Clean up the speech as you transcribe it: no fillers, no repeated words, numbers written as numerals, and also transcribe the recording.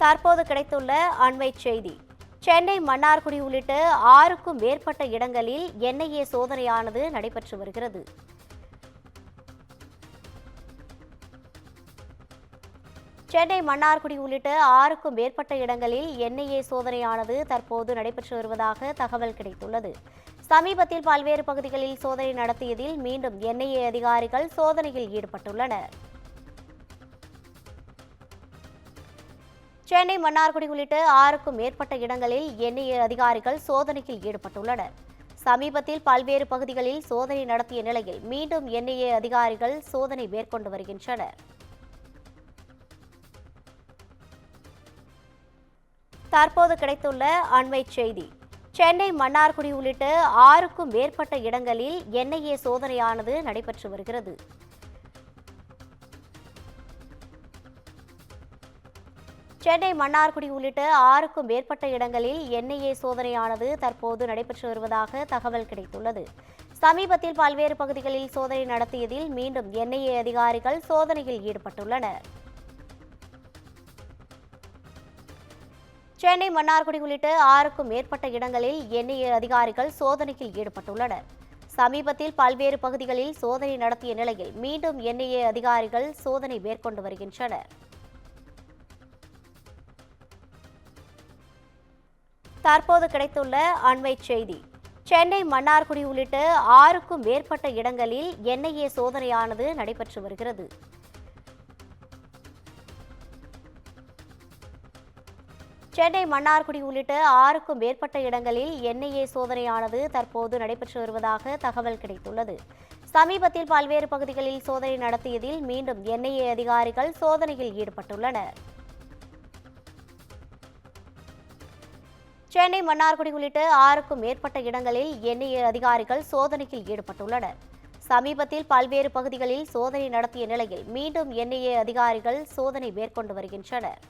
தற்போது கிடைத்துள்ள அண்மைச் செய்தி. சென்னை மன்னார்குடி உள்ளிட்ட 6க்கும் மேற்பட்ட இடங்களில் என்ஐஏ சோதனையானது நடைபெற்று வருகிறது. சென்னை மன்னார்குடி உள்ளிட்ட 6க்கும் மேற்பட்ட இடங்களில் என்ஐஏ சோதனையானது தற்போது நடைபெற்று வருவதாக தகவல் கிடைத்துள்ளது. சமீபத்தில் பல்வேறு பகுதிகளில் சோதனை நடத்தியதில் மீண்டும் என்ஐஏ அதிகாரிகள் சோதனையில் ஈடுபட்டுள்ளனர். சென்னை மன்னார்குடி உள்ளிட்ட 6க்கும் மேற்பட்ட இடங்களில் என்ஐஏ அதிகாரிகள் சோதனையில் ஈடுபட்டுள்ளனர். சமீபத்தில் பல்வேறு பகுதிகளில் சோதனை நடத்திய நிலையில் மீண்டும் என்ஐஏ அதிகாரிகள் சோதனை மேற்கொண்டு வருகின்றனர். தற்போது கிடைத்துள்ள அண்மைச் செய்தி. சென்னை மன்னார்குடி உள்ளிட்ட 6க்கும் மேற்பட்ட இடங்களில் என்ஐஏ சோதனையானது நடைபெற்று வருகிறது. சென்னை மன்னார்குடி உள்ளிட்ட 6க்கும் மேற்பட்ட இடங்களில் என்ஐஏ சோதனையானது தற்போது நடைபெற்று வருவதாக தகவல் கிடைத்துள்ளது. சமீபத்தில் பல்வேறு பகுதிகளில் சோதனை நடத்தியதில் மீண்டும் என்ஐஏ அதிகாரிகள் சோதனையில் ஈடுபட்டுள்ளனர். சென்னை மன்னார்குடி உள்ளிட்ட 6க்கும் மேற்பட்ட இடங்களில் என்ஐஏ அதிகாரிகள் சோதனையில் ஈடுபட்டுள்ளனர். சமீபத்தில் பல்வேறு பகுதிகளில் சோதனை நடத்திய நிலையில் மீண்டும் என்ஐஏ அதிகாரிகள் சோதனை மேற்கொண்டு வருகின்றனர். தற்போது கிடைத்துள்ள அண்மைச் செய்தி. சென்னை மன்னார்குடி உள்ளிட்ட 6க்கும் மேற்பட்ட இடங்களில் என்ஐஏ சோதனையானது நடைபெற்று வருகிறது. சென்னை மன்னார்குடி உள்ளிட்ட 6க்கும் மேற்பட்ட இடங்களில் என்ஐஏ சோதனையானது தற்போது நடைபெற்று வருவதாக தகவல் கிடைத்துள்ளது. சமீபத்தில் பல்வேறு பகுதிகளில் சோதனை நடத்தியதில் மீண்டும் என்ஐஏ அதிகாரிகள் சோதனையில் ஈடுபட்டுள்ளனர். சென்னை மன்னார்குடி உள்ளிட்ட 6க்கும் மேற்பட்ட இடங்களில் என்ஐஏ அதிகாரிகள் சோதனையில் ஈடுபட்டுள்ளனர். சமீபத்தில் பல்வேறு பகுதிகளில் சோதனை நடத்திய நிலையில் மீண்டும் என்ஐஏ அதிகாரிகள் சோதனை மேற்கொண்டு வருகின்றனர்.